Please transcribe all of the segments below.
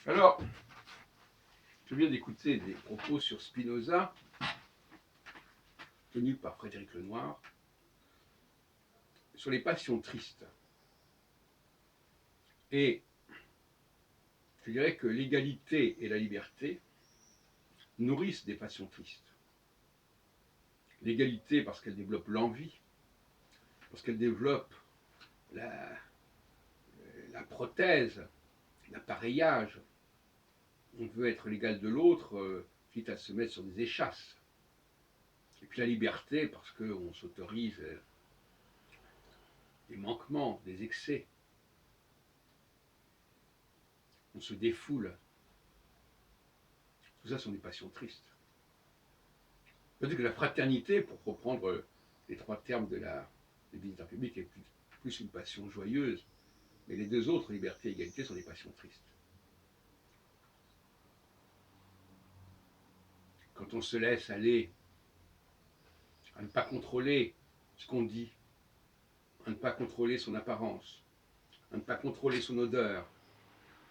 Alors, je viens d'écouter des propos sur Spinoza, tenus par Frédéric Lenoir, sur les passions tristes. Et je dirais que l'égalité et la liberté nourrissent des passions tristes. L'égalité parce qu'elle développe l'envie, parce qu'elle développe la prothèse, l'appareillage. On veut être l'égal de l'autre, quitte à se mettre sur des échasses. Et puis la liberté parce qu'on s'autorise des manquements, des excès. On se défoule. Tout ça sont des passions tristes. Peut-être que la fraternité, pour reprendre les trois termes de la Église république, est plus une passion joyeuse. Mais les deux autres, liberté et égalité, sont des passions tristes. Quand on se laisse aller à ne pas contrôler ce qu'on dit, à ne pas contrôler son apparence, à ne pas contrôler son odeur,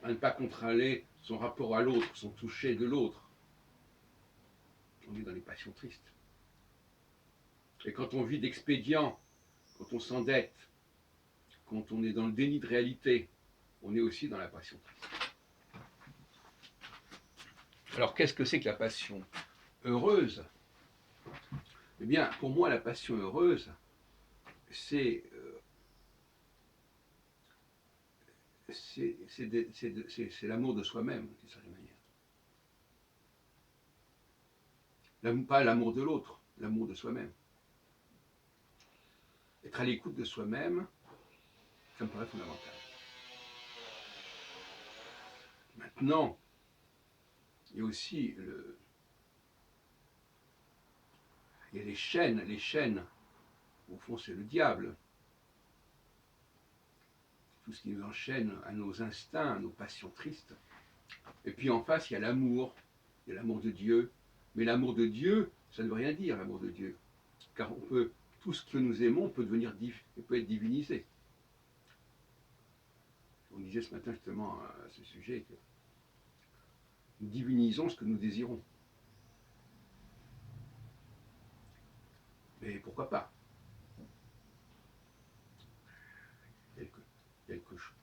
à ne pas contrôler son rapport à l'autre, son toucher de l'autre, on est dans les passions tristes. Et quand on vit d'expédients, quand on s'endette, quand on est dans le déni de réalité, on est aussi dans la passion triste. Alors qu'est-ce que c'est que la passion heureuse? Eh bien, pour moi, la passion heureuse, c'est l'amour de soi-même, d'une certaine manière. Pas l'amour de l'autre, l'amour de soi-même. Être à l'écoute de soi-même, ça me paraît fondamental. Maintenant, il y a aussi il y a les chaînes, au fond c'est le diable. Tout ce qui nous enchaîne à nos instincts, à nos passions tristes. Et puis en face, il y a l'amour de Dieu. Mais l'amour de Dieu, ça ne veut rien dire, l'amour de Dieu. Car tout ce que nous aimons peut être divinisé. On disait ce matin justement à ce sujet que nous divinisons ce que nous désirons. Mais pourquoi pas?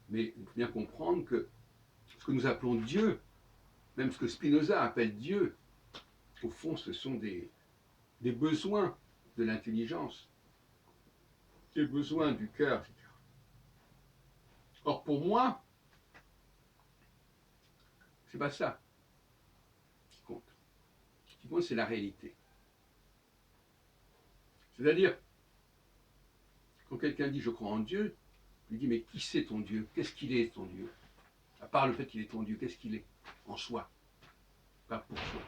Mais il faut bien comprendre que ce que nous appelons Dieu, même ce que Spinoza appelle Dieu, au fond, ce sont des besoins de l'intelligence, des besoins du cœur, etc. Or, pour moi, c'est pas ça qui compte. Ce qui compte, c'est la réalité. C'est-à-dire, quand quelqu'un dit je crois en Dieu, je lui dis mais qui c'est ton Dieu? Qu'est-ce qu'il est ton Dieu? À part le fait qu'il est ton Dieu, qu'est-ce qu'il est en soi? Pas pour soi.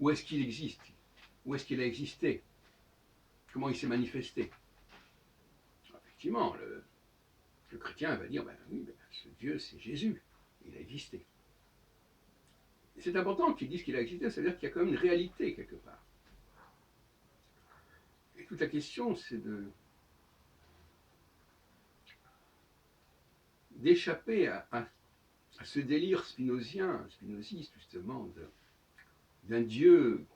Où est-ce qu'il existe? Où est-ce qu'il a existé? Comment il s'est manifesté? Effectivement, le chrétien va dire, oui, ce Dieu, c'est Jésus, il a existé. Et c'est important qu'il dise qu'il a existé, ça veut dire qu'il y a quand même une réalité quelque part. Et toute la question, c'est d'échapper à ce délire spinoziste justement, d'un Dieu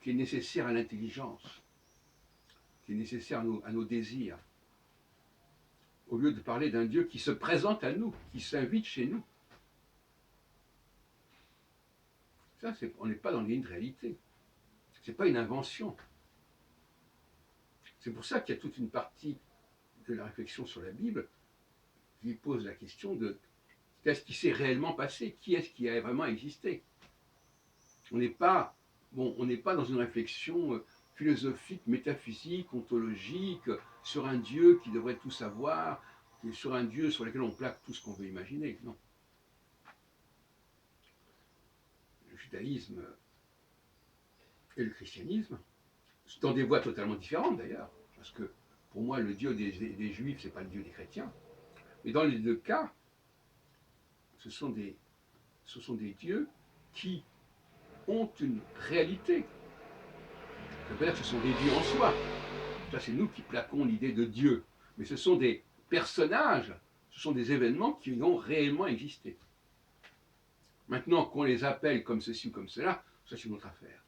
qui est nécessaire à l'intelligence, qui est nécessaire à nos désirs, au lieu de parler d'un Dieu qui se présente à nous, qui s'invite chez nous. Ça, on n'est pas dans une réalité. Ce n'est pas une invention. C'est pour ça qu'il y a toute une partie de la réflexion sur la Bible qui pose la question de qu'est-ce qui s'est réellement passé, qui est-ce qui a vraiment existé. On n'est pas dans une réflexion philosophique, métaphysique, ontologique, sur un Dieu qui devrait tout savoir, sur un Dieu sur lequel on plaque tout ce qu'on veut imaginer. Non. Le judaïsme et le christianisme, dans des voies totalement différentes d'ailleurs, parce que pour moi le Dieu des Juifs, c'est pas le Dieu des chrétiens, mais dans les deux cas, ce sont des dieux qui ont une réalité. Ça veut dire que ce sont des dieux en soi. Ça, c'est nous qui plaquons l'idée de Dieu. Mais ce sont des personnages Ce sont des événements qui ont réellement existé. Maintenant, qu'on les appelle comme ceci ou comme cela, ça c'est une autre affaire.